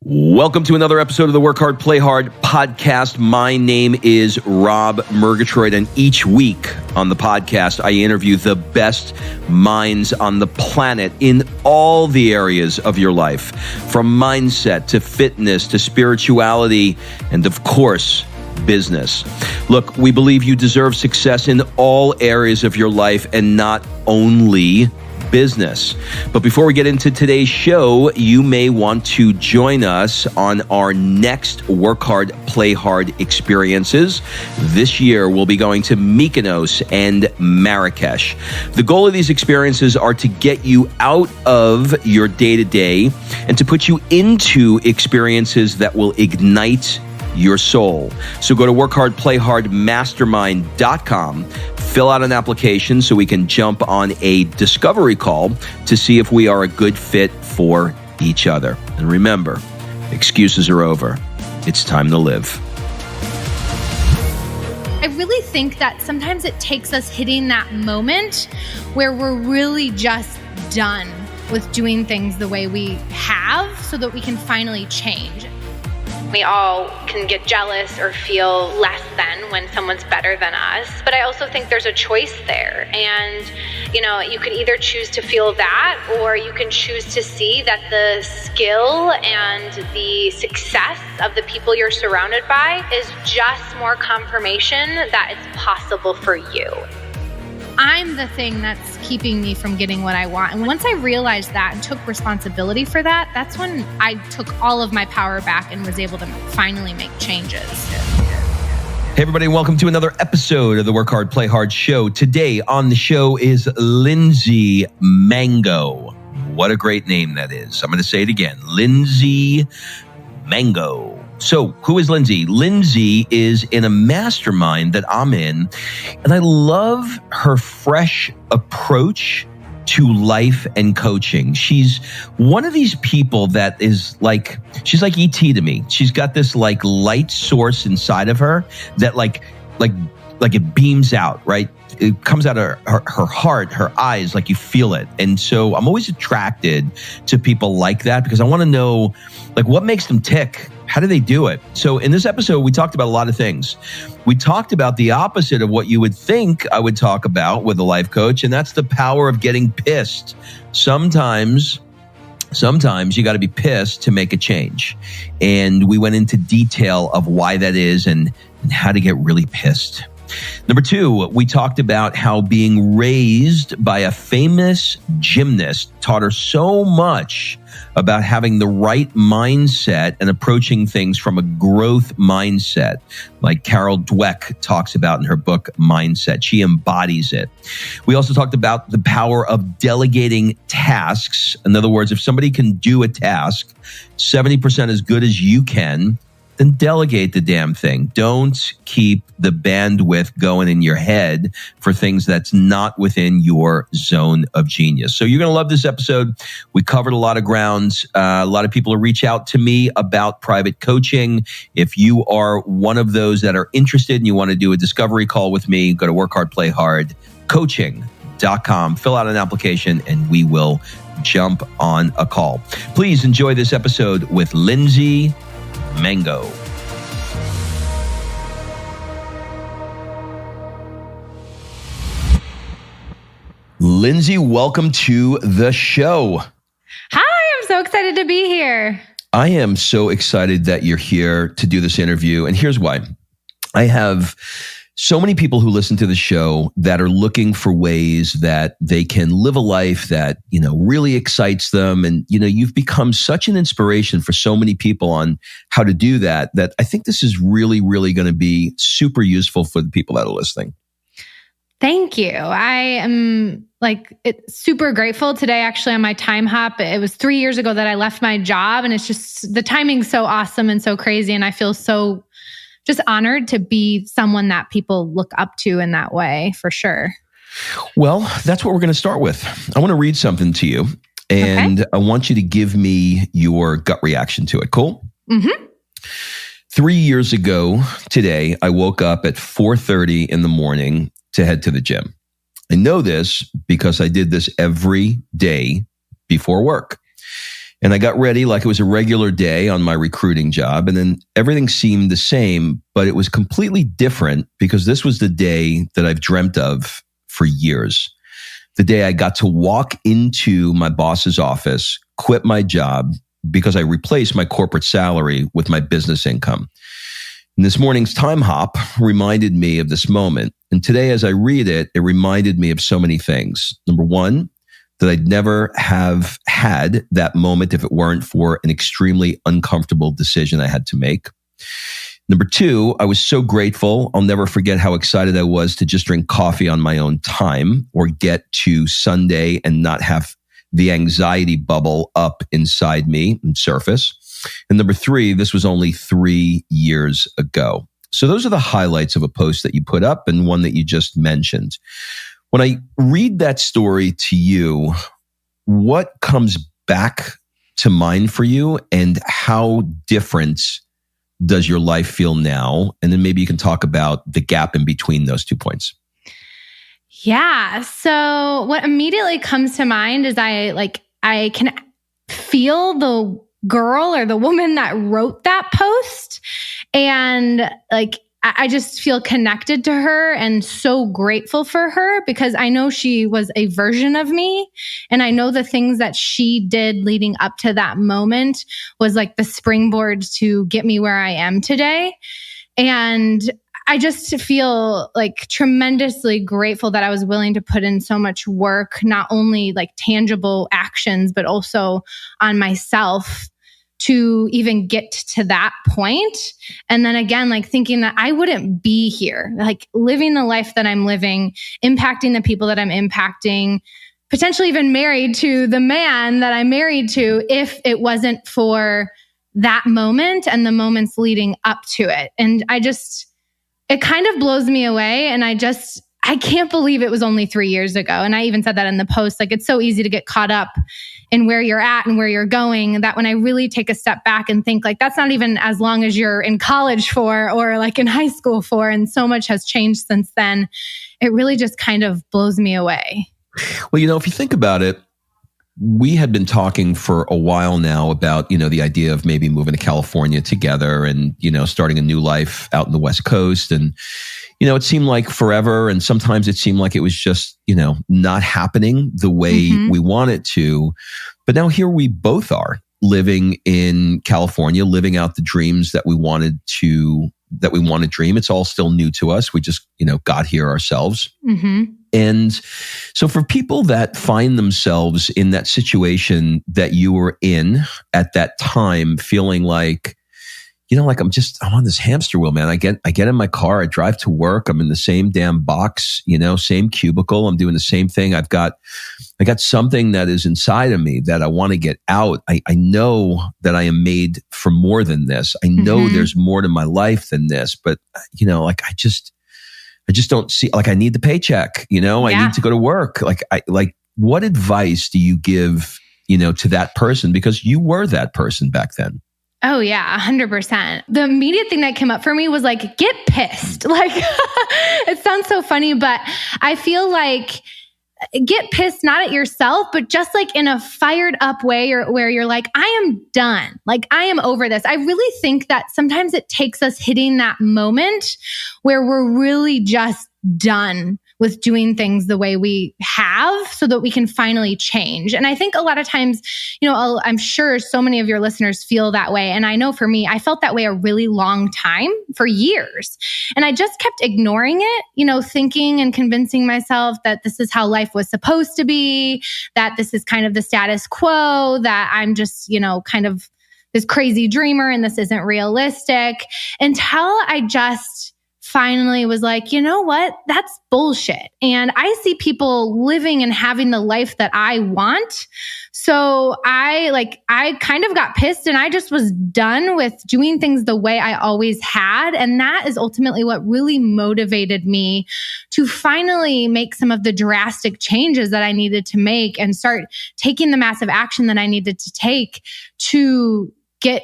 Welcome to another episode of the Work Hard, Play Hard podcast. My name is Rob Murgatroyd, and each week on the podcast, I interview the best minds on the planet in all the areas of your life, from mindset to fitness to spirituality and, of course, business. Look, we believe you deserve success in all areas of your life and not only business. But before we get into today's show, you may want to join us on our next Work Hard, Play Hard experiences. This year, we'll be going to Mykonos and Marrakesh. The goal of these experiences are to get you out of your day-to-day and to put you into experiences that will ignite your soul. So go to workhardplayhardmastermind.com, fill out an application so we can jump on a discovery call to see if we are a good fit for each other. And remember, excuses are over. It's time to live. I really think that sometimes it takes us hitting that moment where we're really just done with doing things the way we have so that we can finally change. We all can get jealous or feel less than when someone's better than us. But I also think there's a choice there. And, you can either choose to feel that, or you can choose to see that the skill and the success of the people you're surrounded by is just more confirmation that it's possible for you. I'm the thing that's keeping me from getting what I want. And once I realized that and took responsibility for that, that's when I took all of my power back and was able to finally make changes. Hey everybody, welcome to another episode of the Work Hard, Play Hard show. Today on the show is Lindsey Mango. What a great name that is. I'm going to say it again. Lindsey Mango. So who is Lindsey? Lindsey is in a mastermind that I'm in, and I love her fresh approach to life and coaching. She's one of these people that is like, she's like ET to me. She's got this like light source inside of her that like it beams out, right? It comes out of her heart, her eyes, like you feel it. And so I'm always attracted to people like that because I want to know like what makes them tick. How do they do it? So in this episode, we talked about a lot of things. We talked about the opposite of what you would think I would talk about with a life coach, and that's the power of getting pissed. Sometimes you got to be pissed to make a change. And we went into detail of why that is and how to get really pissed. Number two, we talked about how being raised by a famous gymnast taught her so much about having the right mindset and approaching things from a growth mindset, like Carol Dweck talks about in her book, Mindset. She embodies it. We also talked about the power of delegating tasks. In other words, if somebody can do a task 70% as good as you can, then delegate the damn thing. Don't keep the bandwidth going in your head for things that's not within your zone of genius. So you're going to love this episode. We covered a lot of grounds. A lot of people have reached out to me about private coaching. If you are one of those that are interested and you want to do a discovery call with me, go to workhardplayhardcoaching.com, fill out an application, and we will jump on a call. Please enjoy this episode with Lindsey Mango. Lindsey, welcome to the show. Hi, I'm so excited to be here. I am so excited that you're here to do this interview. And here's why. I have so many people who listen to the show that are looking for ways that they can live a life that, really excites them. And, you've become such an inspiration for so many people on how to do that I think this is really, really going to be super useful for the people that are listening. Thank you. I am super grateful today, actually, on my time hop. It was 3 years ago that I left my job, and it's just, the timing's so awesome and so crazy. And I feel so just honored to be someone that people look up to in that way, for sure. Well, that's what we're going to start with. I want to read something to you, and okay. I want you to give me your gut reaction to it. Cool? Mm-hmm. 3 years ago today, I woke up at 4:30 in the morning to head to the gym. I know this because I did this every day before work. And I got ready like it was a regular day on my recruiting job. And then everything seemed the same, but it was completely different because this was the day that I've dreamt of for years. The day I got to walk into my boss's office, quit my job because I replaced my corporate salary with my business income. And this morning's time hop reminded me of this moment. And today, as I read it, it reminded me of so many things. Number one, that I'd never have had that moment if it weren't for an extremely uncomfortable decision I had to make. Number two, I was so grateful. I'll never forget how excited I was to just drink coffee on my own time or get to Sunday and not have the anxiety bubble up inside me and surface. And number three, this was only 3 years ago. So those are the highlights of a post that you put up and one that you just mentioned. When I read that story to you, what comes back to mind for you and how different does your life feel now? And then maybe you can talk about the gap in between those 2 points. Yeah. So what immediately comes to mind is I can feel the girl or the woman that wrote that post. And I just feel connected to her and so grateful for her because I know she was a version of me. And I know the things that she did leading up to that moment was like the springboard to get me where I am today. And I just feel like tremendously grateful that I was willing to put in so much work, not only like tangible actions, but also on myself to even get to that point. And then again, like thinking that I wouldn't be here, like living the life that I'm living, impacting the people that I'm impacting, potentially even married to the man that I'm married to, if it wasn't for that moment and the moments leading up to it. And it kind of blows me away. And I can't believe it was only 3 years ago. And I even said that in the post, like it's so easy to get caught up in where you're at and where you're going, that when I really take a step back and think like, that's not even as long as you're in college for, or like in high school for, and so much has changed since then, it really just kind of blows me away. Well, if you think about it, we had been talking for a while now about, the idea of maybe moving to California together and, starting a new life out in the West Coast. And, it seemed like forever. And sometimes it seemed like it was just, not happening the way we want it to. But now here we both are living in California, living out the dreams that we want to dream. It's all still new to us. We just, got here ourselves. And so for people that find themselves in that situation that you were in at that time, feeling like, like I'm on this hamster wheel, man. I get in my car, I drive to work. I'm in the same damn box, same cubicle. I'm doing the same thing. I got something that is inside of me that I want to get out. I know that I am made for more than this. I know there's more to my life than this, but I just don't see, I need the paycheck, I need to go to work. What advice do you give, to that person? Because you were that person back then. Oh yeah, 100%. The immediate thing that came up for me was like, get pissed. It sounds so funny, but I feel like get pissed not at yourself, but just like in a fired up way where you're like, I am done. Like I am over this. I really think that sometimes it takes us hitting that moment where we're really just done with doing things the way we have so that we can finally change. And I think a lot of times, I'm sure so many of your listeners feel that way. And I know for me, I felt that way a really long time, for years. And I just kept ignoring it, thinking and convincing myself that this is how life was supposed to be, that this is kind of the status quo, that I'm just, kind of this crazy dreamer and this isn't realistic, until I just finally was like, you know what? That's bullshit. And I see people living and having the life that I want. So I kind of got pissed and I just was done with doing things the way I always had. And that is ultimately what really motivated me to finally make some of the drastic changes that I needed to make and start taking the massive action that I needed to take to get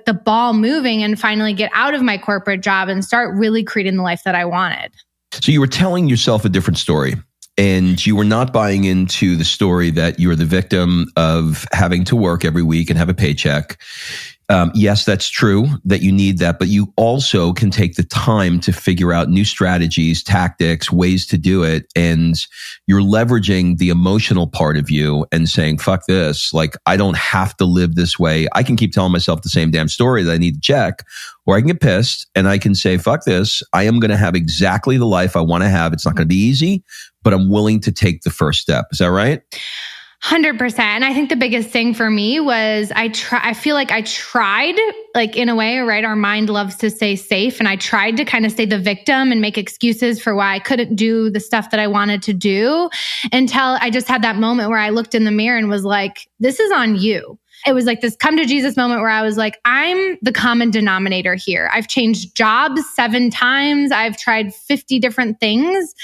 the ball moving and finally get out of my corporate job and start really creating the life that I wanted. So you were telling yourself a different story. And you were not buying into the story that you're the victim of having to work every week and have a paycheck. Yes, that's true that you need that, but you also can take the time to figure out new strategies, tactics, ways to do it. And you're leveraging the emotional part of you and saying, fuck this. Like, I don't have to live this way. I can keep telling myself the same damn story that I need to check, or I can get pissed and I can say, fuck this. I am going to have exactly the life I want to have. It's not going to be easy, but I'm willing to take the first step. Is that right? 100%. And I think the biggest thing for me was I feel like I tried, like in a way, right? Our mind loves to stay safe. And I tried to kind of stay the victim and make excuses for why I couldn't do the stuff that I wanted to do, until I just had that moment where I looked in the mirror and was like, this is on you. It was like this come to Jesus moment where I was like, I'm the common denominator here. I've changed jobs 7 times. I've tried 50 different things.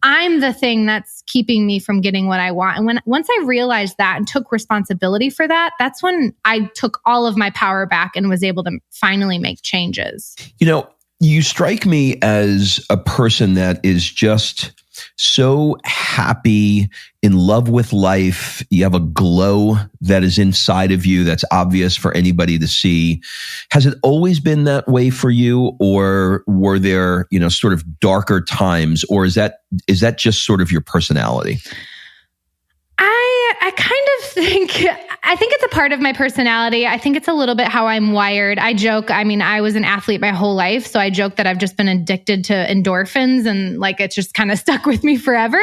I'm the thing that's keeping me from getting what I want. And once I realized that and took responsibility for that, that's when I took all of my power back and was able to finally make changes. You know, you strike me as a person that is just so happy, in love with life. You have a glow that is inside of you that's obvious for anybody to see. Has it always been that way for you, or were there, sort of darker times, or is that just sort of your personality? I kind of think it's a part of my personality. I think it's a little bit how I'm wired. I joke, I was an athlete my whole life, so I joke that I've just been addicted to endorphins and like it's just kind of stuck with me forever.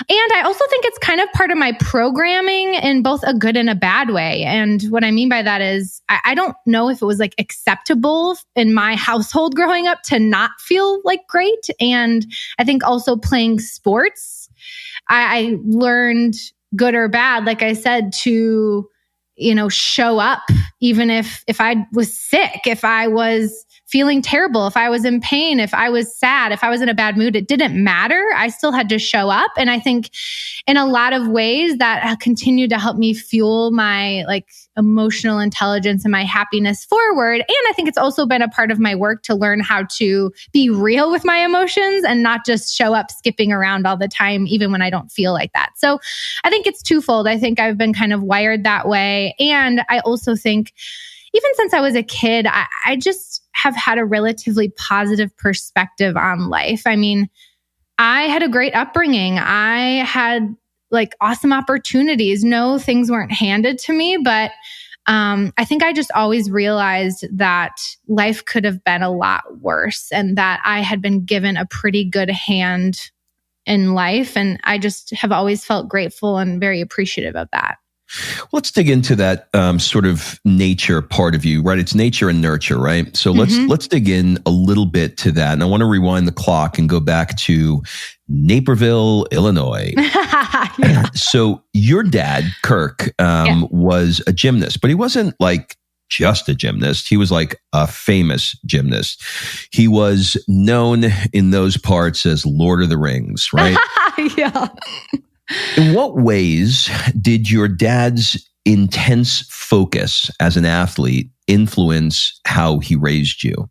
And I also think it's kind of part of my programming in both a good and a bad way. And what I mean by that is I don't know if it was like acceptable in my household growing up to not feel like great. And I think also playing sports, I learned, good or bad, like I said, to, show up, even if I was sick, if I was feeling terrible, if I was in pain, if I was sad, if I was in a bad mood, it didn't matter. I still had to show up. And I think in a lot of ways that continued to help me fuel my like emotional intelligence and my happiness forward. And I think it's also been a part of my work to learn how to be real with my emotions and not just show up skipping around all the time, even when I don't feel like that. So I think it's twofold. I think I've been kind of wired that way. And I also think even since I was a kid, I just have had a relatively positive perspective on life. I had a great upbringing. I had like awesome opportunities. No, things weren't handed to me, but I think I just always realized that life could have been a lot worse and that I had been given a pretty good hand in life. And I just have always felt grateful and very appreciative of that. Let's dig into that sort of nature part of you, right? It's nature and nurture, right? So let's dig in a little bit to that. And I want to rewind the clock and go back to Naperville, Illinois. Yeah. So your dad, Kirk, was a gymnast, but he wasn't like just a gymnast. He was like a famous gymnast. He was known in those parts as Lord of the Rings, right? Yeah. In what ways did your dad's intense focus as an athlete influence how he raised you?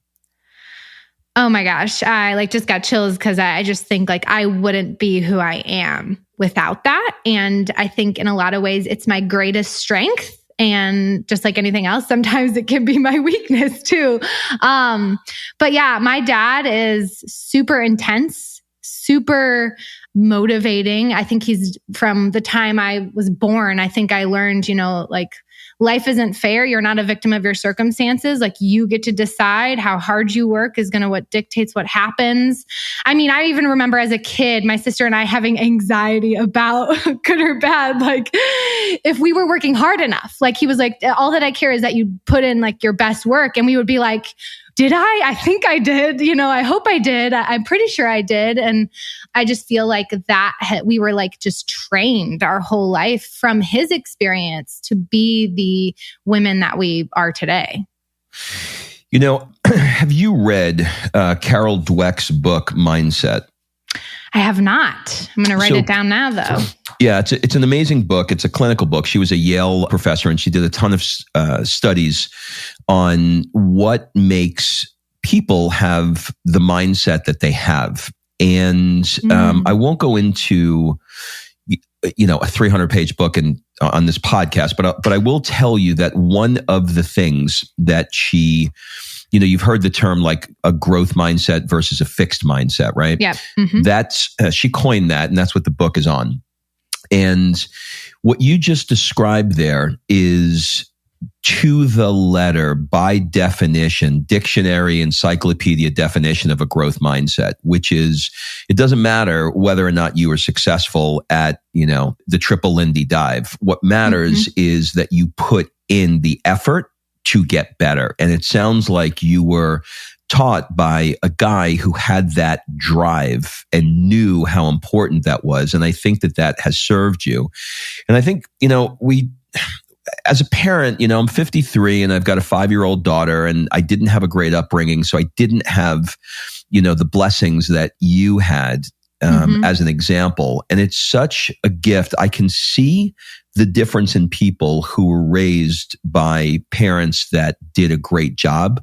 Oh my gosh. I just got chills because I just think like I wouldn't be who I am without that. And I think in a lot of ways, it's my greatest strength. And just like anything else, sometimes it can be my weakness too. But yeah, my dad is super intense, super motivating. I think he's from the time I was born. I think I learned, like life isn't fair. You're not a victim of your circumstances. Like you get to decide how hard you work is going to what dictates what happens. I even remember as a kid, my sister and I having anxiety about good or bad. Like if we were working hard enough, like he was like, all that I care is that you put in like your best work. And we would be like, did I? I think I did. I hope I did. I'm pretty sure I did. And I just feel like that we were like just trained our whole life from his experience to be the women that we are today. Have you read Carol Dweck's book, Mindset? I have not. I'm going to write it down now, though. Yeah, it's an amazing book. It's a clinical book. She was a Yale professor, and she did a ton of studies on what makes people have the mindset that they have. And I won't go into, a 300-page book on this podcast, but I will tell you that one of the things that she, you've heard the term like a growth mindset versus a fixed mindset, right? Yeah. Mm-hmm. That's she coined that, and that's what the book is on. And what you just described there is, to the letter, by definition, dictionary, encyclopedia definition of a growth mindset, which is, it doesn't matter whether or not you are successful at, the triple Lindy dive. What matters is that you put in the effort to get better. And it sounds like you were taught by a guy who had that drive and knew how important that was. And I think that has served you. And I think, as a parent, I'm 53 and I've got a 5-year-old daughter, and I didn't have a great upbringing. So I didn't have, the blessings that you had as an example. And it's such a gift. I can see the difference in people who were raised by parents that did a great job,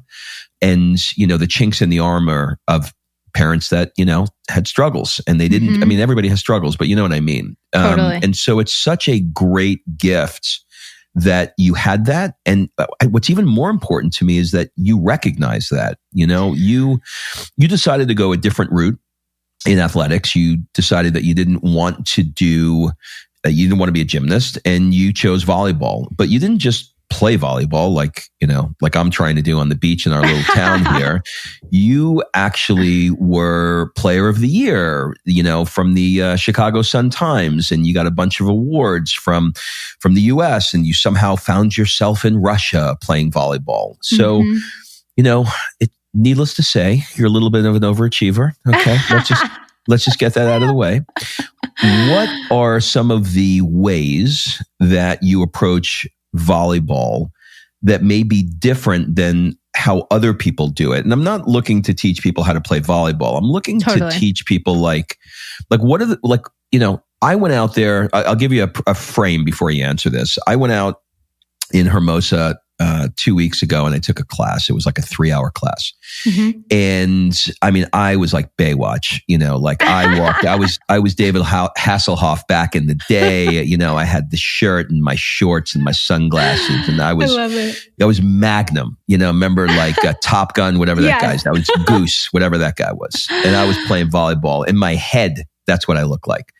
and, the chinks in the armor of parents that, had struggles, and they didn't, I mean, everybody has struggles, but you know what I mean? Totally. And so it's such a great gift that you had that. And what's even more important to me is that you recognize that, you decided to go a different route in athletics. You decided that you didn't want to be a gymnast, and you chose volleyball, but you didn't just play volleyball like I'm trying to do on the beach in our little town here. You actually were player of the year, from the Chicago Sun-Times, and you got a bunch of awards from the US, and you somehow found yourself in Russia playing volleyball. So, needless to say, you're a little bit of an overachiever. Okay. Let's just get that out of the way. What are some of the ways that you approach volleyball that may be different than how other people do it? And I'm not looking to teach people how to play volleyball. I'm looking to teach people like what are I went out there. I'll give you a frame before you answer this. I went out in Hermosa 2 weeks ago, and I took a class. It was like a 3-hour class. And I mean, I was like Baywatch, I walked, I was David Hasselhoff back in the day. I had the shirt and my shorts and my sunglasses, and I was Magnum, remember like Top Gun, whatever that guy's, I was Goose, whatever that guy was. And I was playing volleyball in my head. That's what I look like.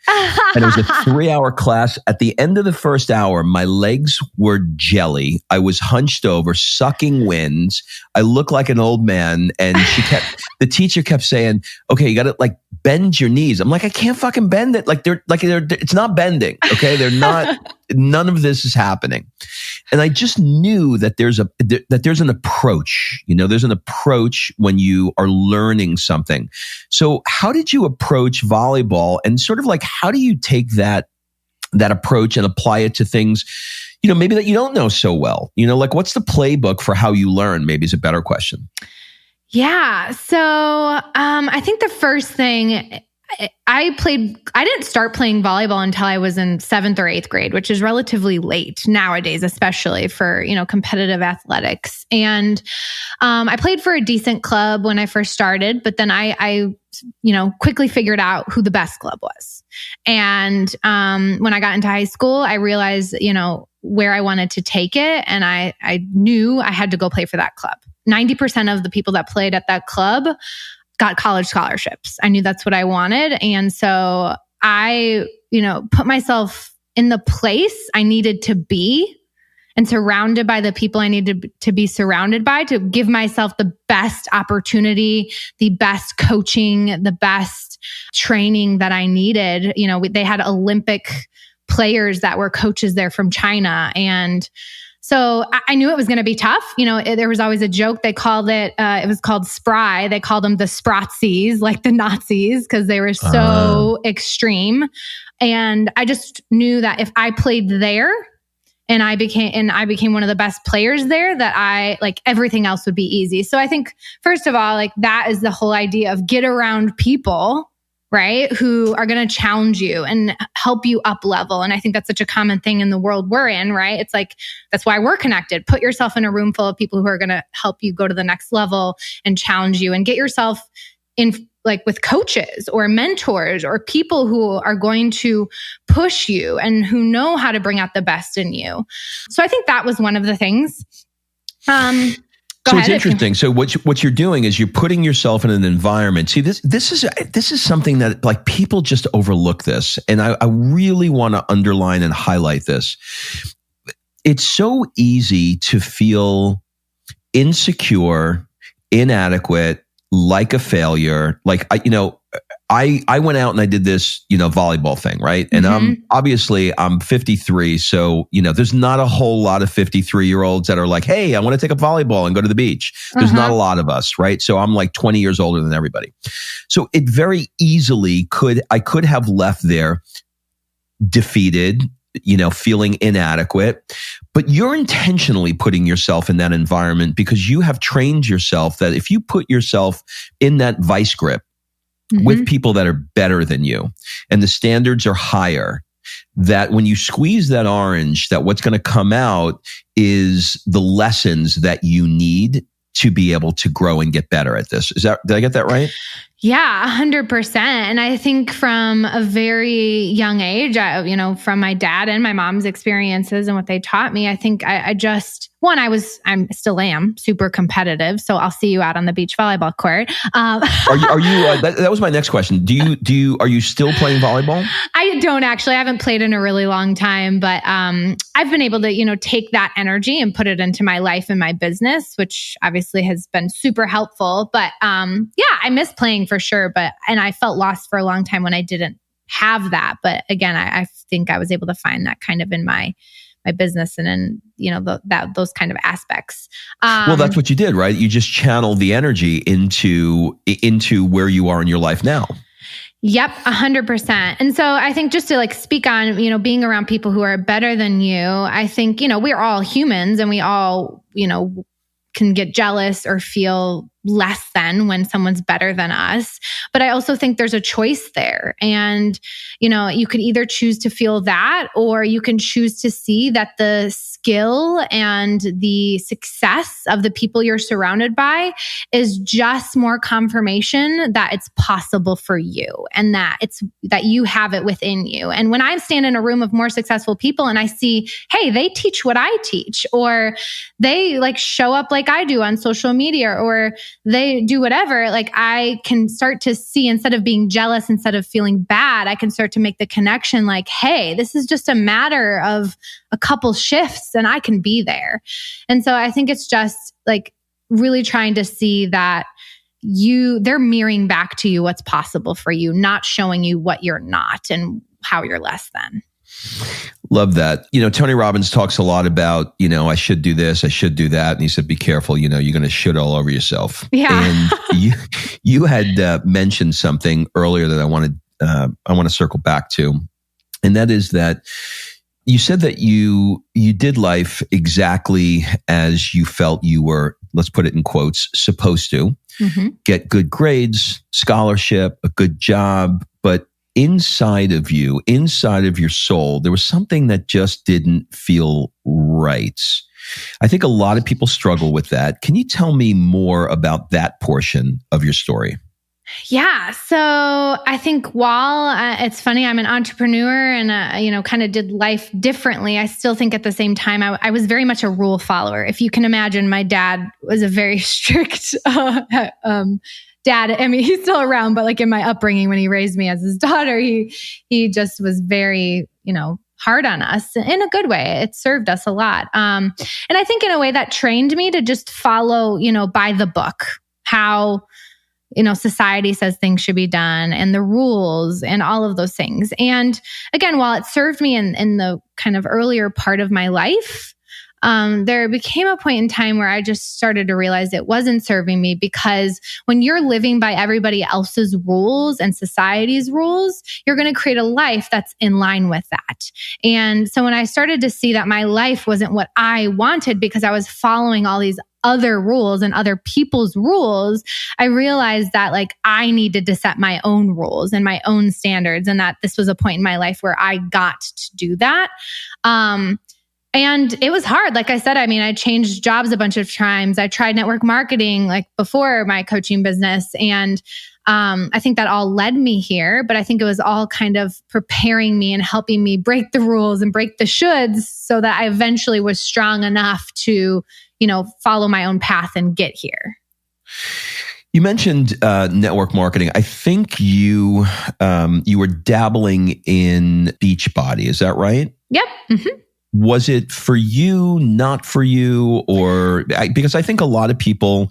And it was a 3-hour class. At the end of the first hour, my legs were jelly. I was hunched over, sucking wind. I looked like an old man. And the teacher kept saying, okay, you got to like bend your knees. I'm like, I can't fucking bend it. It's not bending. Okay. None of this is happening. And I just knew that there's an approach, there's an approach when you are learning something. So how did you approach volleyball, and sort of like, how do you take that approach and apply it to things, maybe that you don't know so well, what's the playbook for how you learn, maybe is a better question. Yeah. So, I think the first thing, I didn't start playing volleyball until I was in 7th or 8th grade, which is relatively late nowadays, especially for, competitive athletics. And I played for a decent club when I first started, but then I quickly figured out who the best club was. And when I got into high school, I realized, where I wanted to take it. And I knew I had to go play for that club. 90% of the people that played at that club got college scholarships. I knew that's what I wanted. And so I, put myself in the place I needed to be and surrounded by the people I needed to be surrounded by to give myself the best opportunity, the best coaching, the best training that I needed. They had Olympic players that were coaches there from China. And so I knew it was going to be tough. There was always a joke. They called it was called Spry. They called them the Sprotsies, like the Nazis, because they were so extreme. And I just knew that if I played there and I became one of the best players there, that everything else would be easy. So I think, first of all, that is the whole idea of get around people, right, who are going to challenge you and help you up level. And I think that's such a common thing in the world we're in, right? It's like, that's why we're connected. Put yourself in a room full of people who are going to help you go to the next level and challenge you, and get yourself in like with coaches or mentors or people who are going to push you and who know how to bring out the best in you. So I think that was one of the things. So it's interesting. So what you're doing is you're putting yourself in an environment. See, this is something that like people just overlook this. And I really want to underline and highlight this. It's so easy to feel insecure, inadequate, like a failure. Like, I went out and I did this, volleyball thing, right? And I'm 53. So, there's not a whole lot of 53-year-olds that are like, hey, I want to take up volleyball and go to the beach. There's not a lot of us, right? So I'm like 20 years older than everybody. So it very easily I could have left there defeated, feeling inadequate, but you're intentionally putting yourself in that environment because you have trained yourself that if you put yourself in that vice grip, with people that are better than you and the standards are higher, that when you squeeze that orange, that what's going to come out is the lessons that you need to be able to grow and get better at this. Did I get that right? Yeah, 100%. And I think from a very young age, from my dad and my mom's experiences and what they taught me, I think I still am super competitive. So I'll see you out on the beach volleyball court. Are you? That was my next question. Are you still playing volleyball? I don't actually. I haven't played in a really long time, but I've been able to, take that energy and put it into my life and my business, which obviously has been super helpful. But I miss playing for sure. And I felt lost for a long time when I didn't have that. But again, I think I was able to find that kind of in my business and in, those kind of aspects. Well, that's what you did, right? You just channeled the energy into where you are in your life now. Yep, 100%. And so I think just to speak on, being around people who are better than you, I think, we're all humans and we all, can get jealous or feel less than when someone's better than us. But I also think there's a choice there. And, you could either choose to feel that, or you can choose to see that the skill and the success of the people you're surrounded by is just more confirmation that it's possible for you and that you have it within you. And when I stand in a room of more successful people and I see, hey, they teach what I teach, or they show up like I do on social media, or they do whatever, I can start to see, instead of being jealous, instead of feeling bad, I can start to make the connection hey, this is just a matter of a couple shifts and I can be there. And so I think it's just really trying to see that they're mirroring back to you what's possible for you, not showing you what you're not and how you're less than. Love that. Tony Robbins talks a lot about, I should do this, I should do that. And he said, be careful, you're going to shit all over yourself. Yeah. And you had mentioned something earlier that I want to circle back to. And that is that you said that you did life exactly as you felt you were, let's put it in quotes, supposed to. Get good grades, scholarship, a good job, but inside of your soul, there was something that just didn't feel right. I think a lot of people struggle with that. Can you tell me more about that portion of your story? Yeah. So I think while it's funny, I'm an entrepreneur and, kind of did life differently, I still think at the same time, I was very much a rule follower. If you can imagine, my dad was a very strict dad. I mean, he's still around, but in my upbringing, when he raised me as his daughter, he just was very, hard on us in a good way. It served us a lot. And I think in a way that trained me to just follow, by the book, how, society says things should be done and the rules and all of those things. And again, while it served me in the kind of earlier part of my life, there became a point in time where I just started to realize it wasn't serving me, because when you're living by everybody else's rules and society's rules, you're going to create a life that's in line with that. And so when I started to see that my life wasn't what I wanted because I was following all these other rules and other people's rules, I realized that I needed to set my own rules and my own standards, and that this was a point in my life where I got to do that. And it was hard. Like I said, I mean, I changed jobs a bunch of times. I tried network marketing like before my coaching business. And I think that all led me here, but I think it was all kind of preparing me and helping me break the rules and break the shoulds so that I eventually was strong enough to, follow my own path and get here. You mentioned network marketing. I think you were dabbling in Beachbody. Is that right? Yep. Mm-hmm. Was it for you, not for you, because I think a lot of people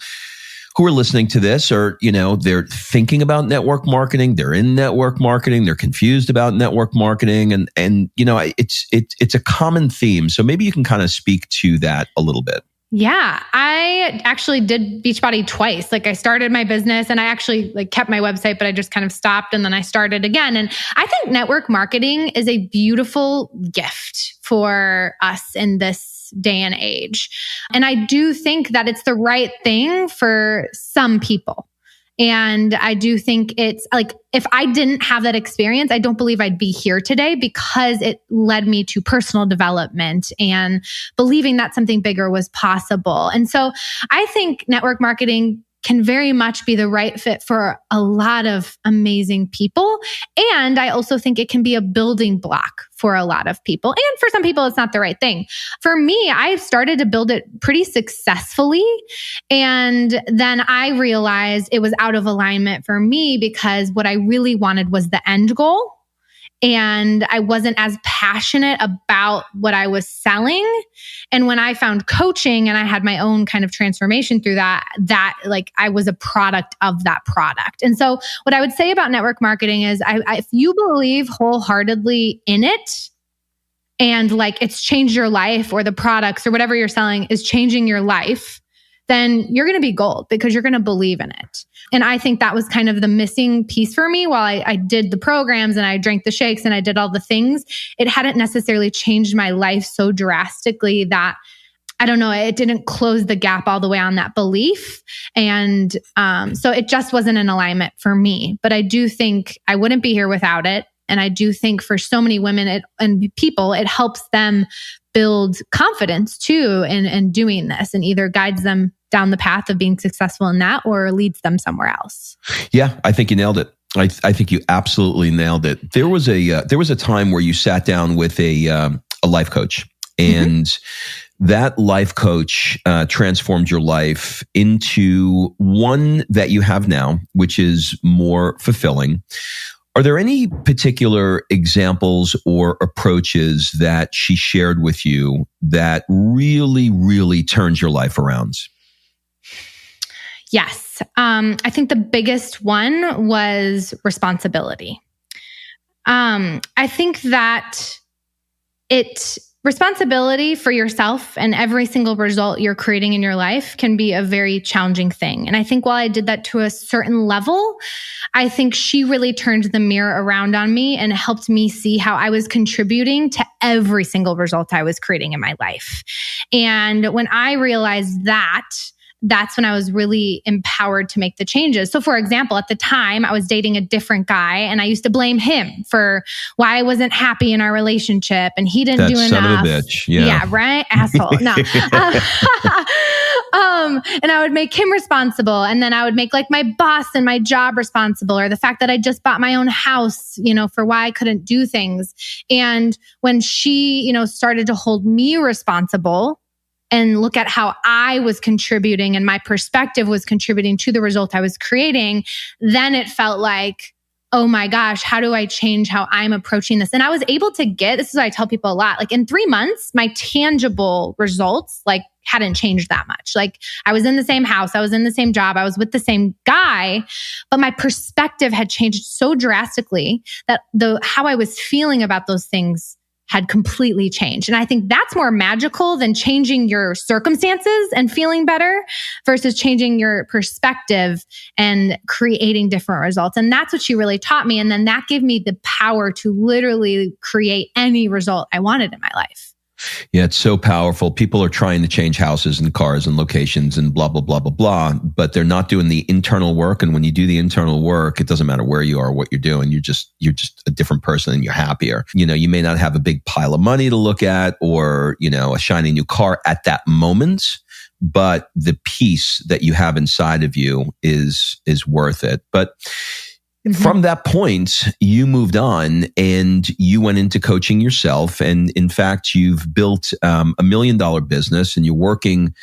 who are listening to this are, they're thinking about network marketing, they're in network marketing, they're confused about network marketing, and it's a common theme. So maybe you can kind of speak to that a little bit. Yeah, I actually did Beachbody twice. Like I started my business and I actually kept my website, but I just kind of stopped and then I started again. And I think network marketing is a beautiful gift for us in this day and age. And I do think that it's the right thing for some people. And I do think it's like, if I didn't have that experience, I don't believe I'd be here today because it led me to personal development and believing that something bigger was possible. And so I think network marketing can very much be the right fit for a lot of amazing people. And I also think it can be a building block for a lot of people. And for some people, it's not the right thing. For me, I started to build it pretty successfully. And then I realized it was out of alignment for me because what I really wanted was the end goal. And I wasn't as passionate about what I was selling. And when I found coaching and I had my own kind of transformation through that I was a product of that product. And so what I would say about network marketing is if you believe wholeheartedly in it and it's changed your life or the products or whatever you're selling is changing your life, then you're going to be gold because you're going to believe in it. And I think that was kind of the missing piece for me while I did the programs and I drank the shakes and I did all the things. It hadn't necessarily changed my life so drastically that, I don't know, it didn't close the gap all the way on that belief. And so it just wasn't in alignment for me. But I do think I wouldn't be here without it. And I do think for so many women and people, it helps them build confidence too in doing this and either guides them down the path of being successful in that or leads them somewhere else. Yeah, I think you nailed it. I think you absolutely nailed it. There was a time where you sat down with a life coach, and that life coach transformed your life into one that you have now, which is more fulfilling. Are there any particular examples or approaches that she shared with you that really, really turned your life around? Yes. I think the biggest one was responsibility. I think that responsibility for yourself and every single result you're creating in your life can be a very challenging thing. And I think while I did that to a certain level, I think she really turned the mirror around on me and helped me see how I was contributing to every single result I was creating in my life. And when I realized that, that's when I was really empowered to make the changes. So for example, at the time I was dating a different guy and I used to blame him for why I wasn't happy in our relationship and he didn't do enough. Son of a bitch. Yeah, right? Asshole. No. And I would make him responsible. And then I would make my boss and my job responsible, or the fact that I just bought my own house, for why I couldn't do things. And when she, started to hold me responsible and look at how I was contributing and my perspective was contributing to the result I was creating, then it felt like, oh my gosh, how do I change how I'm approaching this? And I was able to this is what I tell people a lot, in 3 months, my tangible results, hadn't changed that much. I was in the same house, I was in the same job, I was with the same guy, but my perspective had changed so drastically that how I was feeling about those things had completely changed. And I think that's more magical than changing your circumstances and feeling better versus changing your perspective and creating different results. And that's what she really taught me. And then that gave me the power to literally create any result I wanted in my life. Yeah, it's so powerful. People are trying to change houses and cars and locations and blah, blah, blah, blah, blah, but they're not doing the internal work. And when you do the internal work, it doesn't matter where you are, what you're doing. You're just a different person and you're happier. You may not have a big pile of money to look at or, a shiny new car at that moment, but the peace that you have inside of you is worth it. But from that point, you moved on and you went into coaching yourself. And in fact, you've built $1 million business and you're working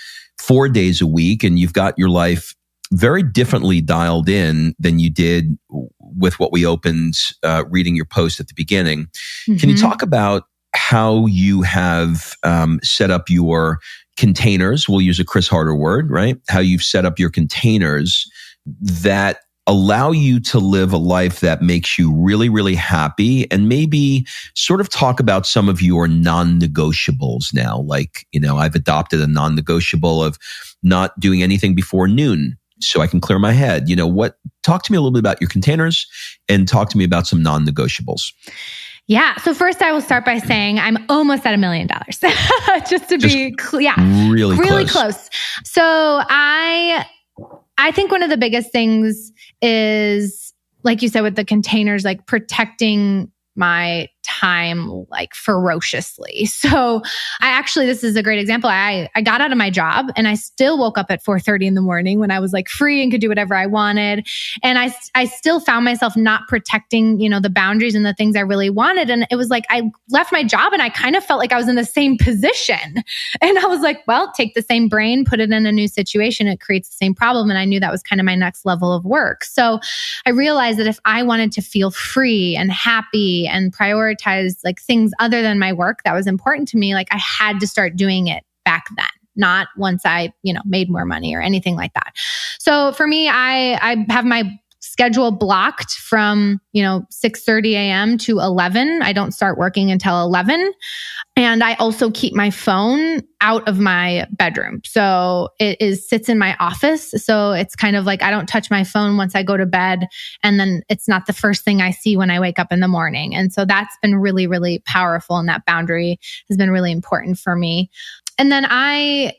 4 days a week and you've got your life very differently dialed in than you did with what we opened reading your post at the beginning. Can you talk about how you have set up your containers? We'll use a Chris Harder word, right? How you've set up your containers that allow you to live a life that makes you really, really happy, and maybe sort of talk about some of your non-negotiables now. Like, I've adopted a non-negotiable of not doing anything before noon so I can clear my head. Talk to me a little bit about your containers and talk to me about some non-negotiables. Yeah. So first I will start by saying I'm almost at $1 million. Just to be clear. Yeah. Really close. So I think one of the biggest things is, like you said, with the containers, like protecting my time, like ferociously. So this is a great example. I got out of my job and I still woke up at 4:30 in the morning when I was like free and could do whatever I wanted. And I still found myself not protecting, the boundaries and the things I really wanted. And it was like, I left my job and I kind of felt like I was in the same position. And I was like, well, take the same brain, put it in a new situation. It creates the same problem. And I knew that was kind of my next level of work. So I realized that if I wanted to feel free and happy and prioritize like things other than my work that was important to me, like I had to start doing it back then, not once I, made more money or anything like that. So for me, I have my schedule blocked from, 6:30 a.m. to 11. I don't start working until 11. And I also keep my phone out of my bedroom. So it sits in my office. So it's kind of like I don't touch my phone once I go to bed. And then it's not the first thing I see when I wake up in the morning. And so that's been really, really powerful. And that boundary has been really important for me. And then I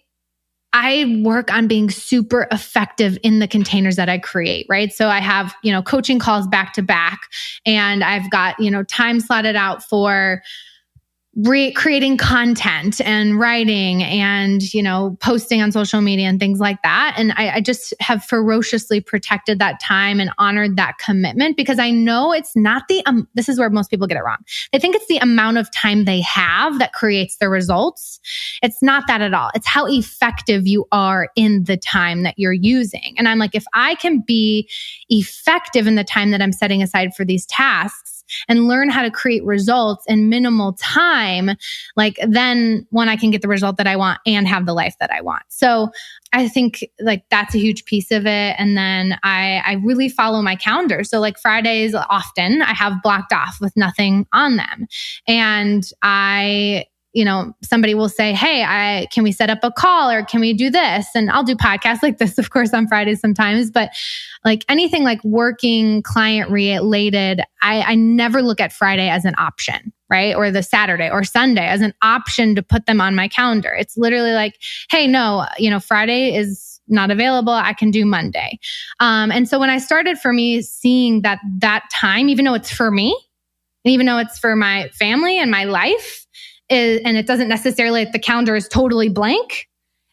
work on being super effective in the containers that I create, right? So I have, coaching calls back to back, and I've got, time slotted out for creating content and writing and, posting on social media and things like that. And I just have ferociously protected that time and honored that commitment, because I know it's not this is where most people get it wrong. They think it's the amount of time they have that creates the results. It's not that at all. It's how effective you are in the time that you're using. And I'm like, if I can be effective in the time that I'm setting aside for these tasks, and learn how to create results in minimal time, like then when I can get the result that I want and have the life that I want. So I think like that's a huge piece of it. And then I really follow my calendar. So like Fridays often I have blocked off with nothing on them. And somebody will say, hey, can we set up a call or can we do this? And I'll do podcasts like this, of course, on Fridays sometimes, but like anything like working client related, I never look at Friday as an option, right? Or the Saturday or Sunday as an option to put them on my calendar. It's literally like, hey, no, Friday is not available. I can do Monday. And so when I started for me seeing that time, even though it's for me, and even though it's for my family and my life, and it doesn't necessarily, the calendar is totally blank,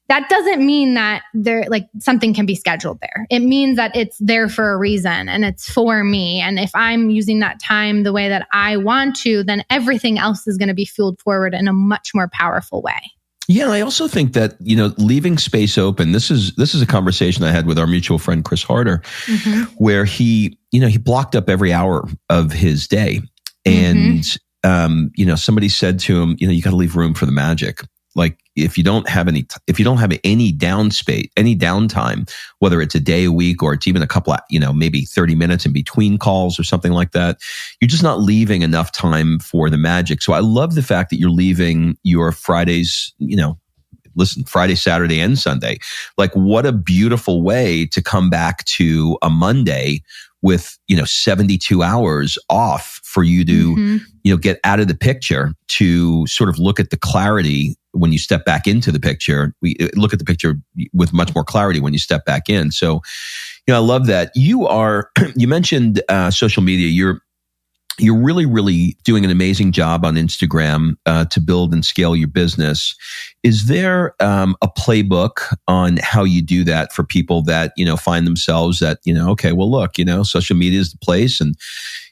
that doesn't mean that something can be scheduled there. It means that it's there for a reason and it's for me. And if I'm using that time the way that I want to, then everything else is going to be fueled forward in a much more powerful way. Yeah, and I also think that, leaving space open, this is a conversation I had with our mutual friend, Chris Harder, where he blocked up every hour of his day. And, somebody said to him, you got to leave room for the magic. Like if you don't have any downtime, whether it's a day, a week, or it's even a couple of, maybe 30 minutes in between calls or something like that, you're just not leaving enough time for the magic. So I love the fact that you're leaving your Fridays, listen, Friday, Saturday, and Sunday. Like, what a beautiful way to come back to a Monday with, 72 hours off for you to, get out of the picture, to sort of look at the clarity when you step back into the picture. We look at the picture with much more clarity when you step back in. So, I love that. You mentioned social media. You're really, really doing an amazing job on Instagram to build and scale your business. Is there a playbook on how you do that for people that, find themselves that, okay, well, look, social media is the place, and,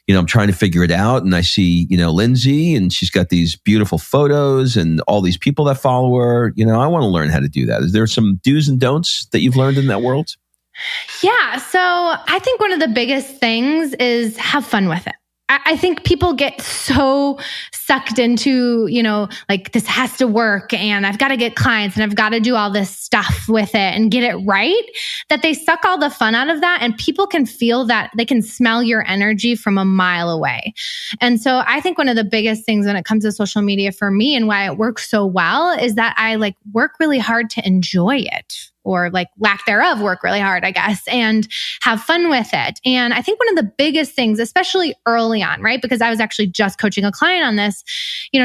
I'm trying to figure it out. And I see, Lindsey, and she's got these beautiful photos and all these people that follow her. I want to learn how to do that. Is there some do's and don'ts that you've learned in that world? Yeah. So I think one of the biggest things is have fun with it. I think people get so sucked into, like, this has to work and I've got to get clients and I've got to do all this stuff with it and get it right, that they suck all the fun out of that. And people can feel that, they can smell your energy from a mile away. And so I think one of the biggest things when it comes to social media for me and why it works so well is that I work really hard to enjoy it, or lack thereof, work really hard, I guess, and have fun with it. And I think one of the biggest things, especially early on, right? Because I was actually just coaching a client on this,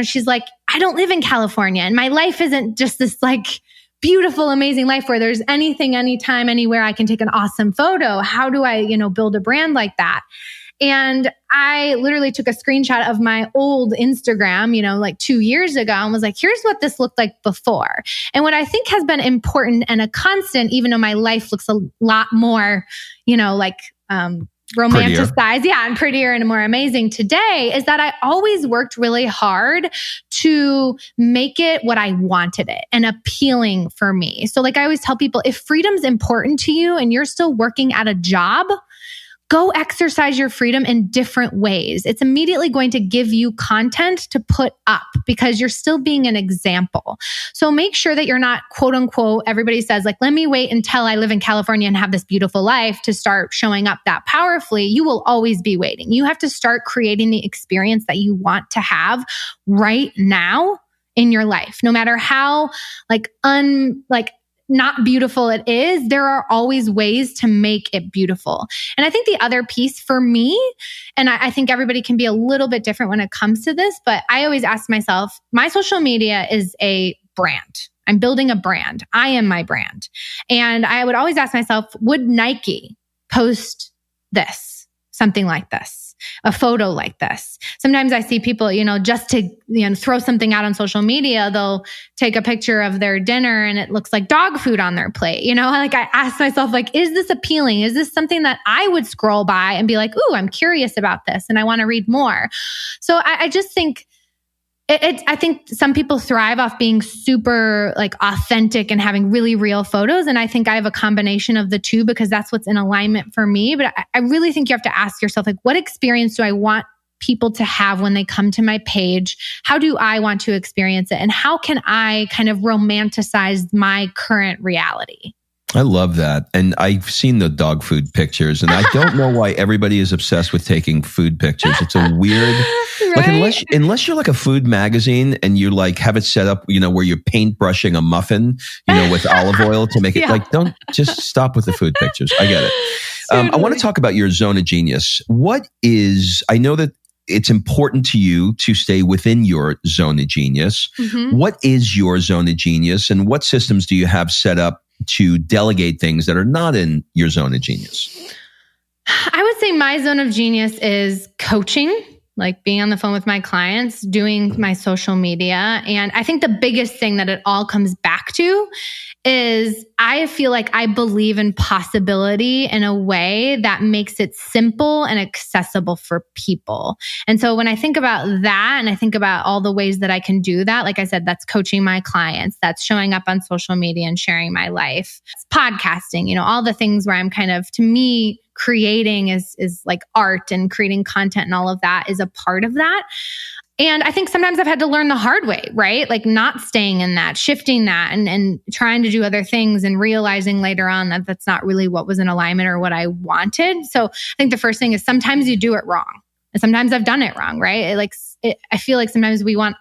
she's like, I don't live in California and my life isn't just this beautiful, amazing life where there's anything, anytime, anywhere I can take an awesome photo. How do I, build a brand like that? And I literally took a screenshot of my old Instagram, 2 years ago, and was like, here's what this looked like before. And what I think has been important and a constant, even though my life looks a lot more, romanticized, prettier. And prettier and more amazing today, is that I always worked really hard to make it what I wanted it and appealing for me. So I always tell people, if freedom's important to you and you're still working at a job, go exercise your freedom in different ways. It's immediately going to give you content to put up because you're still being an example. So make sure that you're not, quote unquote, everybody says let me wait until I live in California and have this beautiful life to start showing up that powerfully. You will always be waiting. You have to start creating the experience that you want to have right now in your life. No matter how not beautiful it is, there are always ways to make it beautiful. And I think the other piece for me, and I think everybody can be a little bit different when it comes to this, but I always ask myself, my social media is a brand. I'm building a brand. I am my brand. And I would always ask myself, would Nike post this, something like this? A photo like this. Sometimes I see people, just to throw something out on social media, they'll take a picture of their dinner and it looks like dog food on their plate. I ask myself, is this appealing? Is this something that I would scroll by and be like, ooh, I'm curious about this and I want to read more. So I just think I think some people thrive off being super authentic and having really real photos. And I think I have a combination of the two because that's what's in alignment for me. But I really think you have to ask yourself, what experience do I want people to have when they come to my page? How do I want to experience it? And how can I kind of romanticize my current reality? I love that. And I've seen the dog food pictures, and I don't know why everybody is obsessed with taking food pictures. It's a weird, right? Unless you're a food magazine and you have it set up, where you're paintbrushing a muffin, with olive oil to make it don't just stop with the food pictures. I get it. I want to talk about your zone of genius. I know that it's important to you to stay within your zone of genius. Mm-hmm. What is your zone of genius, and what systems do you have set up to delegate things that are not in your zone of genius? I would say my zone of genius is coaching, being on the phone with my clients, doing my social media. And I think the biggest thing that it all comes back to is I feel like I believe in possibility in a way that makes it simple and accessible for people. And so when I think about that and I think about all the ways that I can do that, like I said, that's coaching my clients, that's showing up on social media and sharing my life, it's podcasting, all the things where I'm kind of, to me, creating is art, and creating content and all of that is a part of that. And I think sometimes I've had to learn the hard way, right? Not staying in that, shifting that and trying to do other things and realizing later on that that's not really what was in alignment or what I wanted. So I think the first thing is sometimes you do it wrong. And sometimes I've done it wrong, right? I feel like sometimes we want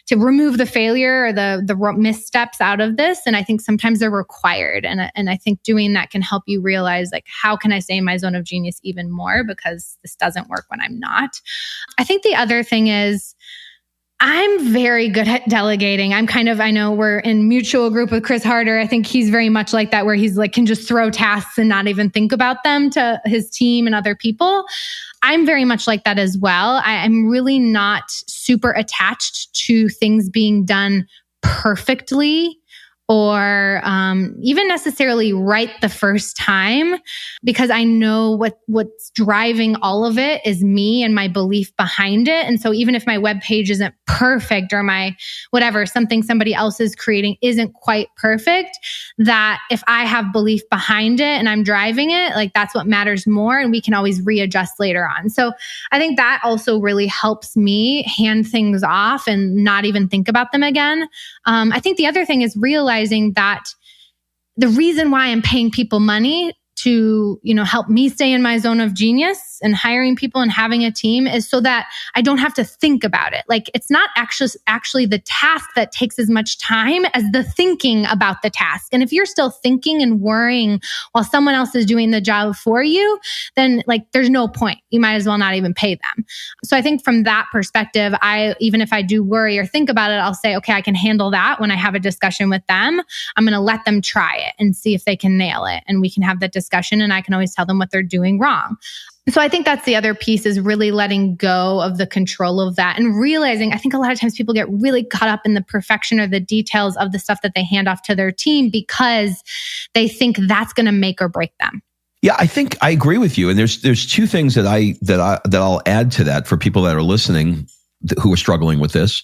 to remove the failure or the missteps out of this. And I think sometimes they're required. And I think doing that can help you realize, like, how can I stay in my zone of genius even more? Because this doesn't work when I'm not. I think the other thing is, I'm very good at delegating. I know we're in mutual group with Chris Harder. I think he's very much like that, where he's like, can just throw tasks and not even think about them to his team and other people. I'm very much like that as well. I'm really not super attached to things being done perfectly or even necessarily right the first time, because I know what's driving all of it is me and my belief behind it. And so even if my web page isn't perfect, or my whatever, something somebody else is creating isn't quite perfect, that if I have belief behind it and I'm driving it, like, that's what matters more, and we can always readjust later on. So I think that also really helps me hand things off and not even think about them again. I think the other thing is realizing that the reason why I'm paying people money to, help me stay in my zone of genius and hiring people and having a team is so that I don't have to think about it. Like, it's not actually the task that takes as much time as the thinking about the task. And if you're still thinking and worrying while someone else is doing the job for you, then there's no point. You might as well not even pay them. So I think from that perspective, even if I do worry or think about it, I'll say, okay, I can handle that when I have a discussion with them. I'm going to let them try it and see if they can nail it. And we can have that discussion, and I can always tell them what they're doing wrong. So I think that's the other piece, is really letting go of the control of that and realizing, I think a lot of times people get really caught up in the perfection or the details of the stuff that they hand off to their team because they think that's going to make or break them. Yeah, I think I agree with you. And there's two things that I'll add to that for people that are listening who are struggling with this,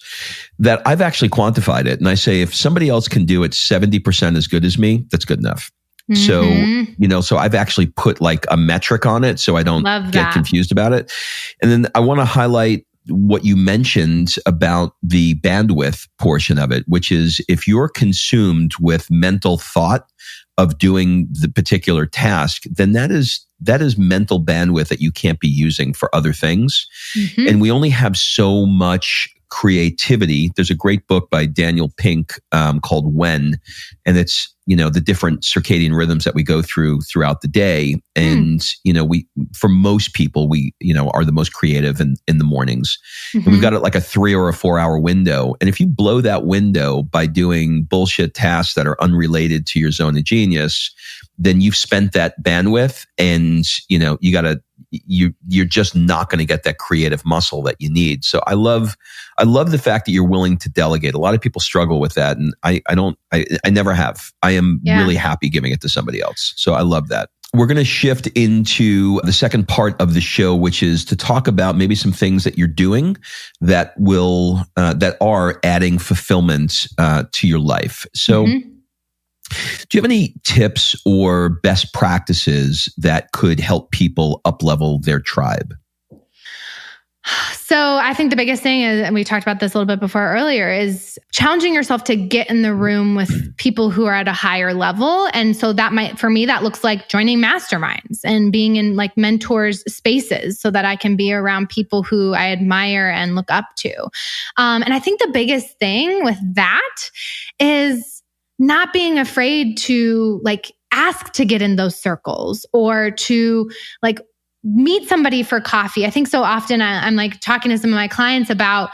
that I've actually quantified it. And I say, if somebody else can do it 70% as good as me, that's good enough. So, so I've actually put like a metric on it so I don't get confused about it. And then I want to highlight what you mentioned about the bandwidth portion of it, which is, if you're consumed with mental thought of doing the particular task, then that is mental bandwidth that you can't be using for other things. Mm-hmm. And we only have so much creativity. There's a great book by Daniel Pink called When, and it's, the different circadian rhythms that we go throughout the day. And, for most people, we, are the most creative in the mornings. Mm-hmm. And we've got it like a 3 or a 4 hour window. And if you blow that window by doing bullshit tasks that are unrelated to your zone of genius, then you've spent that bandwidth, and, you're just not going to get that creative muscle that you need. So I love the fact that you're willing to delegate. A lot of people struggle with that, and I never have. I am really happy giving it to somebody else. So I love that. We're going to shift into the second part of the show, which is to talk about maybe some things that you're doing that are adding fulfillment to your life. So. Mm-hmm. Do you have any tips or best practices that could help people up-level their tribe? So I think the biggest thing is, and we talked about this a little bit before earlier, is challenging yourself to get in the room with people who are at a higher level. And so for me, that looks like joining masterminds and being in like mentors spaces so that I can be around people who I admire and look up to. And I think the biggest thing with that is not being afraid to like ask to get in those circles or to like meet somebody for coffee. I think so often I'm like talking to some of my clients about,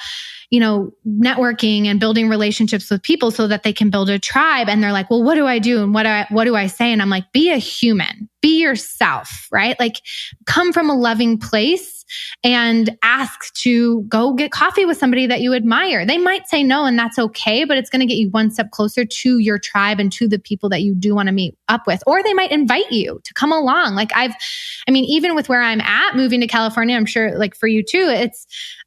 networking and building relationships with people so that they can build a tribe. And they're like, well, what do I do? And what do I say? And I'm like, be a human, be yourself, right? Like, come from a loving place and ask to go get coffee with somebody that you admire. They might say no, and that's okay, but it's going to get you one step closer to your tribe and to the people that you do want to meet up with. Or they might invite you to come along. Like even with where I'm at, moving to California, I'm sure like for you too,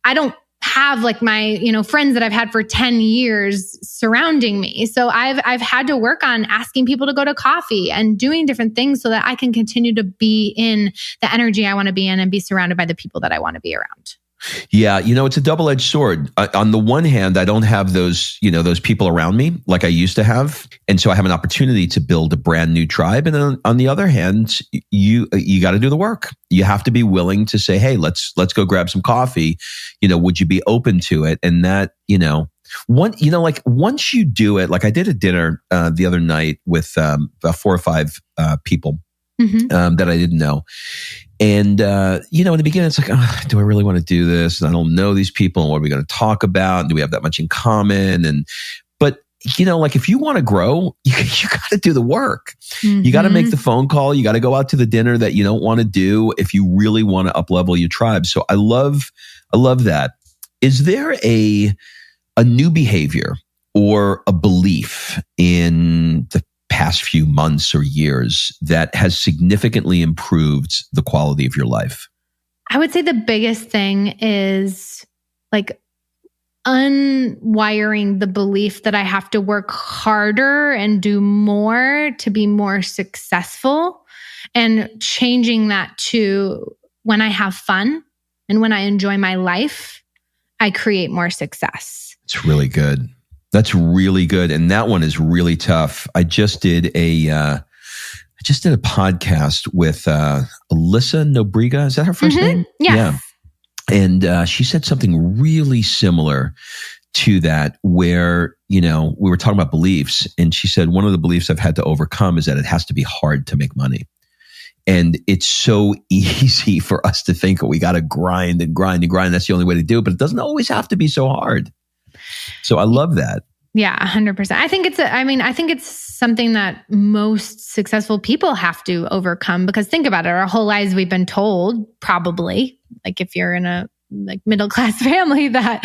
I don't have like my, friends that I've had for 10 years surrounding me. So I've had to work on asking people to go to coffee and doing different things so that I can continue to be in the energy I want to be in and be surrounded by the people that I want to be around. Yeah, it's a double-edged sword. On the one hand, I don't have those people around me like I used to have, and so I have an opportunity to build a brand new tribe. And then on the other hand, you got to do the work. You have to be willing to say, "Hey, let's go grab some coffee." Would you be open to it? And that, once you do it, like I did a dinner the other night with about 4 or 5 people that I didn't know. And, in the beginning, it's like, do I really want to do this? And I don't know these people. And what are we going to talk about? Do we have that much in common? But if you want to grow, you got to do the work. You got to make the phone call. You got to go out to the dinner that you don't want to do if you really want to up-level your tribe. So I love that. Is there a new behavior or a belief in the past few months or years that has significantly improved the quality of your life? I would say the biggest thing is like unwiring the belief that I have to work harder and do more to be more successful, and changing that to when I have fun and when I enjoy my life, I create more success. It's really good. That's really good. And that one is really tough. I just did a podcast with Alyssa Nobriga. Is that her first name? Yes. Yeah. And she said something really similar to that where, we were talking about beliefs. And she said, one of the beliefs I've had to overcome is that it has to be hard to make money. And it's so easy for us to think, we got to grind and grind and grind. That's the only way to do it. But it doesn't always have to be so hard. So I love that. Yeah, 100%. I think it's something that most successful people have to overcome, because think about it. Our whole lives we've been told, probably, like if you're in a middle-class family, that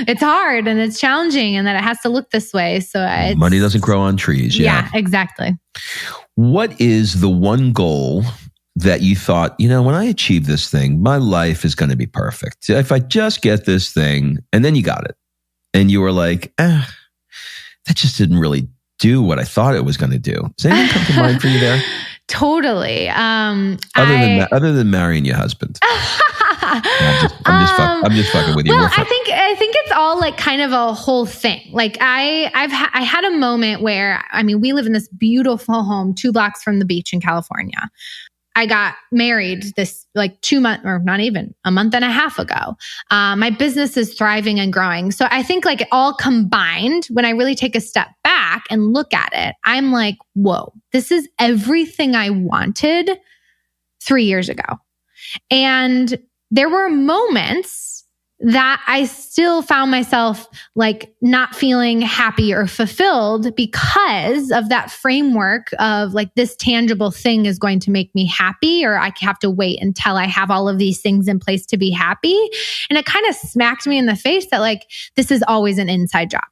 it's hard and it's challenging and that it has to look this way. So money doesn't grow on trees. Yeah, exactly. What is the one goal that you thought, when I achieve this thing, my life is going to be perfect. If I just get this thing, and then you got it. And you were like, that just didn't really do what I thought it was going to do. Does anything come to mind for you there? Totally. Other than marrying your husband. I'm just fucking with you. Well, I think it's all like kind of a whole thing. Like I had a moment where, we live in this beautiful home 2 blocks from the beach in California. I got married this like 2 months, or not even a month and a half ago. My business is thriving and growing. So I think like all combined, when I really take a step back and look at it, I'm like, whoa, this is everything I wanted 3 years ago. And there were moments that I still found myself like not feeling happy or fulfilled because of that framework of like, this tangible thing is going to make me happy, or I have to wait until I have all of these things in place to be happy. And it kind of smacked me in the face that like, this is always an inside job.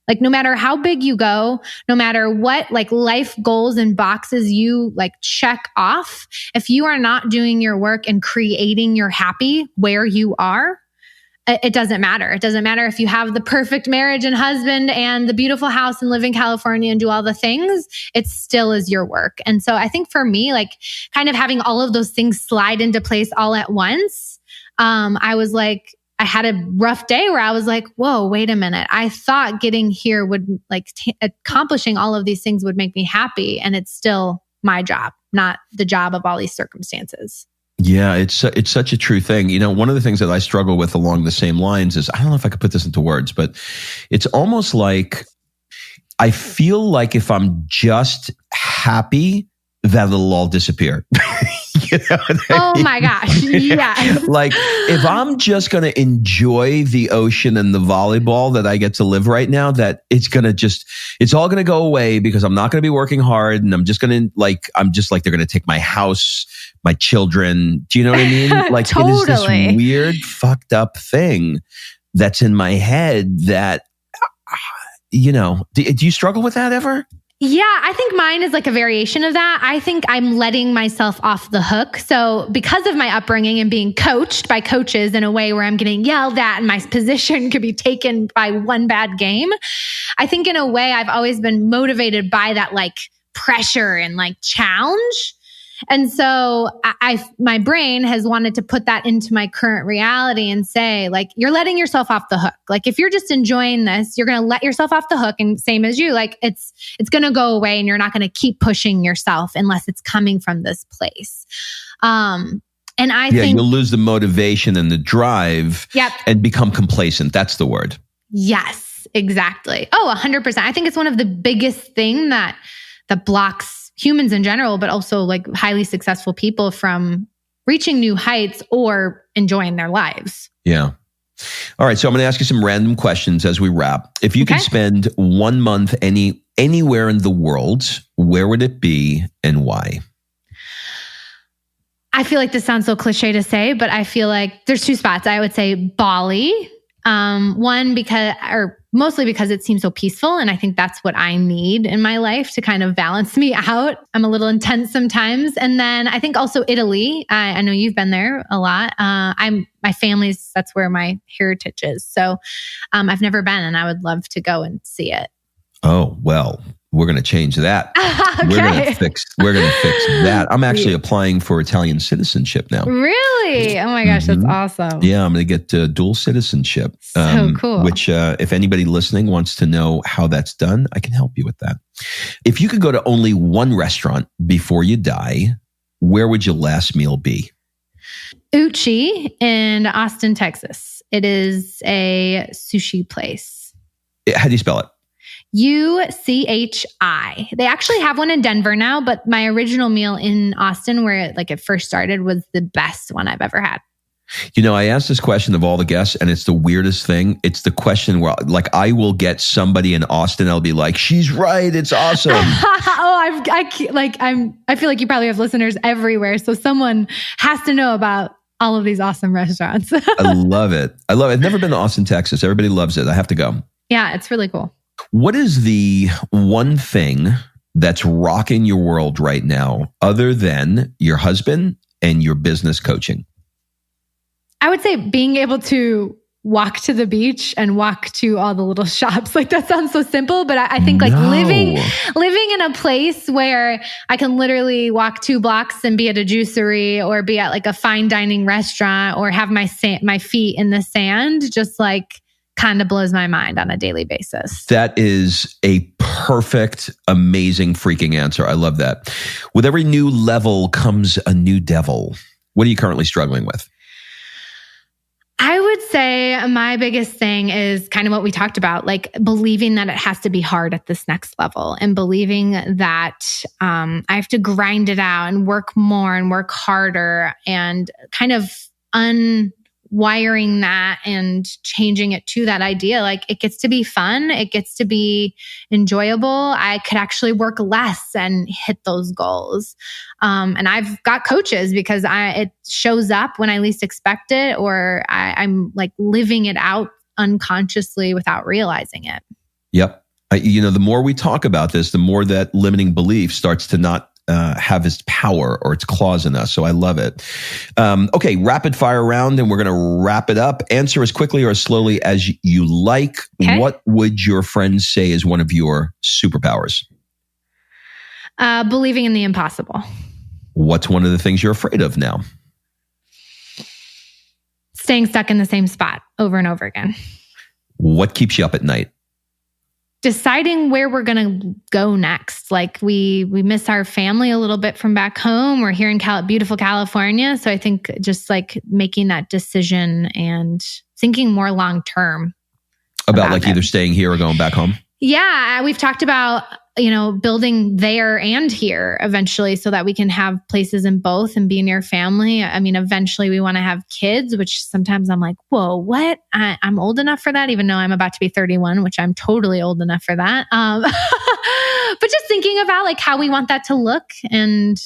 Like no matter how big you go, no matter what like life goals and boxes you like check off, if you are not doing your work and creating your happy where you are, it doesn't matter. It doesn't matter if you have the perfect marriage and husband and the beautiful house and live in California and do all the things, it still is your work. And so I think for me, like kind of having all of those things slide into place all at once, I was like, I had a rough day where I was like, whoa, wait a minute. I thought getting here would like accomplishing all of these things would make me happy. And it's still my job, not the job of all these circumstances. Yeah, it's such a true thing. One of the things that I struggle with along the same lines is, I don't know if I could put this into words, but it's almost like I feel like if I'm just happy, that it'll all disappear. My gosh. Yeah. Like if I'm just going to enjoy the ocean and the volleyball that I get to live right now, that it's all going to go away because I'm not going to be working hard. And I'm just going to they're going to take my house, my children. Do you know what I mean? Like Totally. It is this weird, fucked up thing that's in my head that, do you struggle with that ever? Yeah, I think mine is like a variation of that. I think I'm letting myself off the hook. So because of my upbringing and being coached by coaches in a way where I'm getting yelled at and my position could be taken by one bad game, I think in a way I've always been motivated by that like pressure and like challenge. And so I my brain has wanted to put that into my current reality and say, like, you're letting yourself off the hook. Like, if you're just enjoying this, you're going to let yourself off the hook. And same as you, like, it's going to go away and you're not going to keep pushing yourself unless it's coming from this place. And I think you'll lose the motivation and the drive and become complacent. That's the word. Yes, exactly. Oh, 100%. I think it's one of the biggest thing that blocks humans in general, but also like highly successful people from reaching new heights or enjoying their lives. Yeah. All right. So I'm going to ask you some random questions as we wrap. If you could spend 1 month anywhere in the world, where would it be and why? I feel like this sounds so cliche to say, but I feel like there's 2 spots. I would say Bali. Mostly because it seems so peaceful. And I think that's what I need in my life to kind of balance me out. I'm a little intense sometimes. And then I think also Italy. I know you've been there a lot. My family's, that's where my heritage is. So I've never been and I would love to go and see it. Oh, well, we're going to change that. Okay. We're going to fix that. I'm actually applying for Italian citizenship now. Really? Oh my gosh, that's awesome. Yeah, I'm going to get dual citizenship. So cool. Which, if anybody listening wants to know how that's done, I can help you with that. If you could go to only one restaurant before you die, where would your last meal be? Uchi in Austin, Texas. It is a sushi place. How do you spell it? UCHI. They actually have one in Denver now, but my original meal in Austin, where it first started, was the best one I've ever had. You know, I asked this question of all the guests, and it's the weirdest thing. It's the question where, like, I will get somebody in Austin, I'll be like, "She's right, it's awesome." I feel like you probably have listeners everywhere, so someone has to know about all of these awesome restaurants. I love it. I've never been to Austin, Texas. Everybody loves it. I have to go. Yeah, it's really cool. What is the one thing that's rocking your world right now, other than your husband and your business coaching? I would say being able to walk to the beach and walk to all the little shops. Like, that sounds so simple, but I think living in a place where I can literally walk 2 blocks and be at a juicery or be at like a fine dining restaurant or have my feet in the sand, just like kind of blows my mind on a daily basis. That is a perfect, amazing, freaking answer. I love that. With every new level comes a new devil. What are you currently struggling with? I would say my biggest thing is kind of what we talked about, like believing that it has to be hard at this next level and believing that I have to grind it out and work more and work harder and kind of wiring that and changing it to that idea. Like, it gets to be fun. It gets to be enjoyable. I could actually work less and hit those goals. And I've got coaches because it shows up when I least expect it, or I'm like living it out unconsciously without realizing it. Yep. The more we talk about this, the more that limiting belief starts to not have its power or its claws in us. So I love it. Okay, rapid fire round, and we're going to wrap it up. Answer as quickly or as slowly as you like. Okay. What would your friends say is one of your superpowers? Believing in the impossible. What's one of the things you're afraid of now? Staying stuck in the same spot over and over again. What keeps you up at night? Deciding where we're going to go next. Like, we miss our family a little bit from back home. We're here in beautiful California. So I think just like making that decision and thinking more long-term. About like either staying here or going back home? Yeah. We've talked about, building there and here eventually so that we can have places in both and be near family. I mean, eventually we want to have kids, which sometimes I'm like, whoa, what? I'm old enough for that, even though I'm about to be 31, which I'm totally old enough for that. But just thinking about like how we want that to look and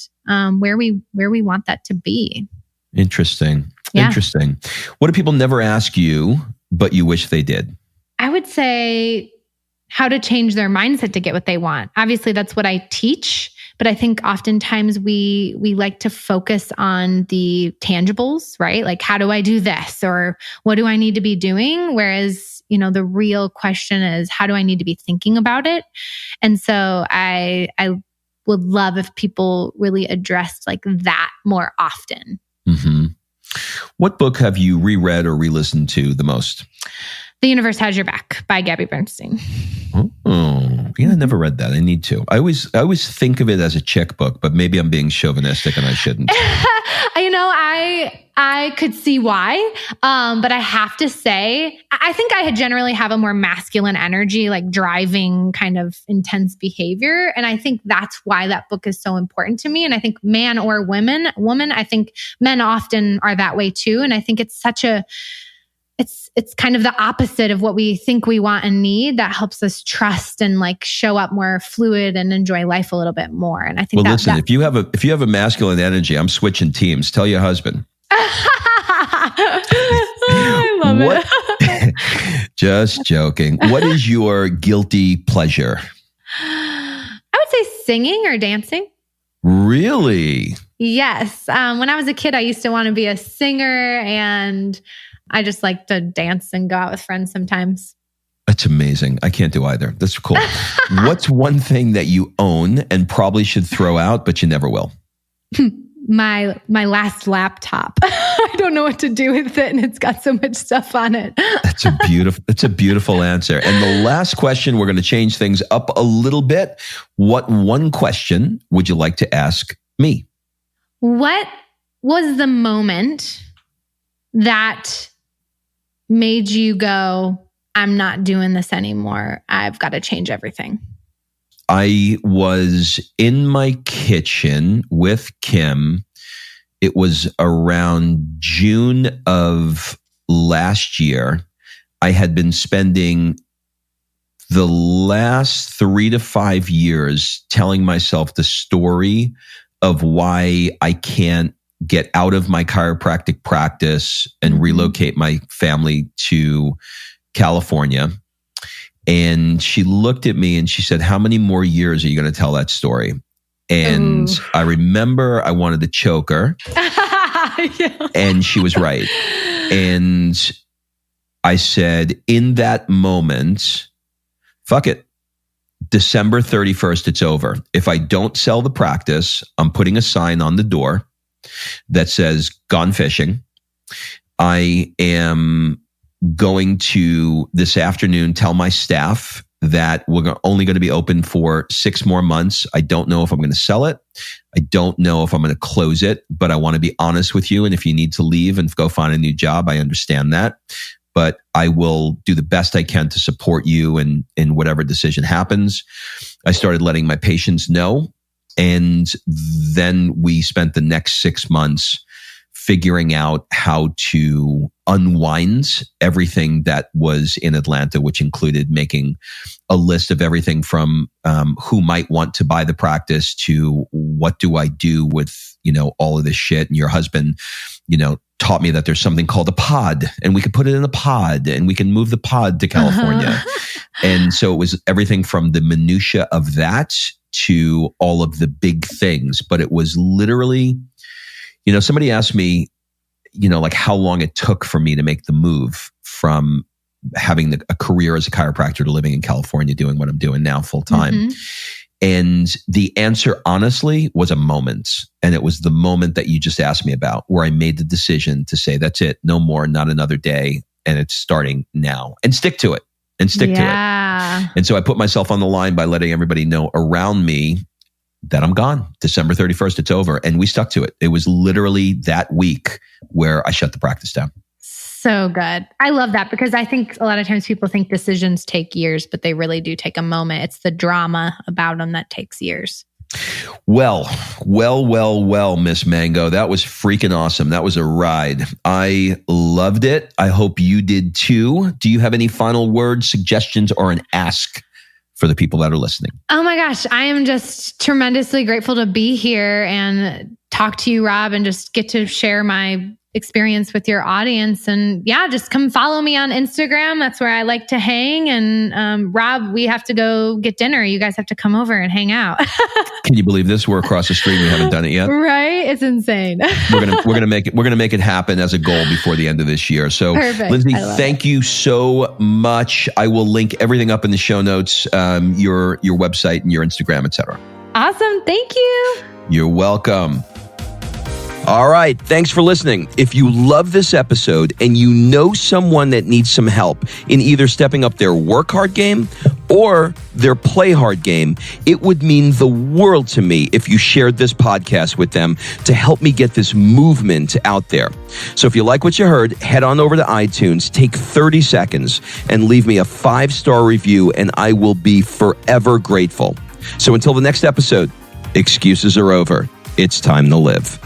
where we want that to be. Interesting. Yeah. Interesting. What do people never ask you, but you wish they did? I would say how to change their mindset to get what they want. Obviously, that's what I teach, but I think oftentimes we like to focus on the tangibles, right? Like, how do I do this? Or what do I need to be doing? Whereas, the real question is, how do I need to be thinking about it? And so I would love if people really addressed like that more often. Mm-hmm. What book have you reread or re-listened to the most? The Universe Has Your Back by Gabby Bernstein. Oh, yeah, I never read that. I need to. I always think of it as a chick book, but maybe I'm being chauvinistic and I shouldn't. I could see why, but I have to say, I think I generally have a more masculine energy, like driving kind of intense behavior. And I think that's why that book is so important to me. And I think man or woman, I think men often are that way too. And I think it's it's kind of the opposite of what we think we want and need that helps us trust and like show up more fluid and enjoy life a little bit more. And I think listen, if you have a masculine energy, I'm switching teams. Tell your husband. I love it. Just joking. What is your guilty pleasure? I would say singing or dancing. Really? Yes. When I was a kid, I used to want to be a singer, and I just like to dance and go out with friends sometimes. That's amazing. I can't do either. That's cool. What's one thing that you own and probably should throw out, but you never will? My last laptop. I don't know what to do with it, and it's got so much stuff on it. That's a beautiful answer. And the last question, we're going to change things up a little bit. What one question would you like to ask me? What was the moment that made you go, I'm not doing this anymore. I've got to change everything? I was in my kitchen with Kim. It was around June of last year. I had been spending the last 3 to 5 years telling myself the story of why I can't get out of my chiropractic practice and relocate my family to California. And she looked at me and she said, how many more years are you going to tell that story? And I remember I wanted to choke her. Yeah. And she was right. And I said, in that moment, fuck it. December 31st, it's over. If I don't sell the practice, I'm putting a sign on the door that says, gone fishing. I am going to this afternoon tell my staff that we're only going to be open for 6 more months. I don't know if I'm going to sell it. I don't know if I'm going to close it, but I want to be honest with you. And if you need to leave and go find a new job, I understand that. But I will do the best I can to support you in whatever decision happens. I started letting my patients know. And then we spent the next 6 months figuring out how to unwind everything that was in Atlanta, which included making a list of everything from who might want to buy the practice to what do I do with, all of this shit. And your husband, taught me that there's something called a pod, and we could put it in a pod and we can move the pod to California. And so it was everything from the minutia of that to all of the big things. But it was literally, somebody asked me, like how long it took for me to make the move from having a career as a chiropractor to living in California, doing what I'm doing now full time. Mm-hmm. And the answer, honestly, was a moment. And it was the moment that you just asked me about, where I made the decision to say, that's it, no more, not another day. And it's starting now. And stick to it. And stick to it. And so I put myself on the line by letting everybody know around me that I'm gone. December 31st, it's over. And we stuck to it. It was literally that week where I shut the practice down. So good. I love that, because I think a lot of times people think decisions take years, but they really do take a moment. It's the drama about them that takes years. Well, Miss Mango. That was freaking awesome. That was a ride. I loved it. I hope you did too. Do you have any final words, suggestions, or an ask for the people that are listening? Oh my gosh. I am just tremendously grateful to be here and talk to you, Rob, and just get to share my experience with your audience. And yeah, just come follow me on Instagram. That's where I like to hang. And Rob, we have to go get dinner. You guys have to come over and hang out. Can you believe this? We're across the street. We haven't done it yet. Right? It's insane. We're gonna make it happen as a goal before the end of this year. So, perfect. Lindsey, thank you so much. I will link everything up in the show notes, your website and your Instagram, etc. Awesome. Thank you. You're welcome. All right. Thanks for listening. If you love this episode and you know someone that needs some help in either stepping up their work hard game or their play hard game, it would mean the world to me if you shared this podcast with them to help me get this movement out there. So if you like what you heard, head on over to iTunes, take 30 seconds and leave me a 5-star review, and I will be forever grateful. So until the next episode, excuses are over. It's time to live.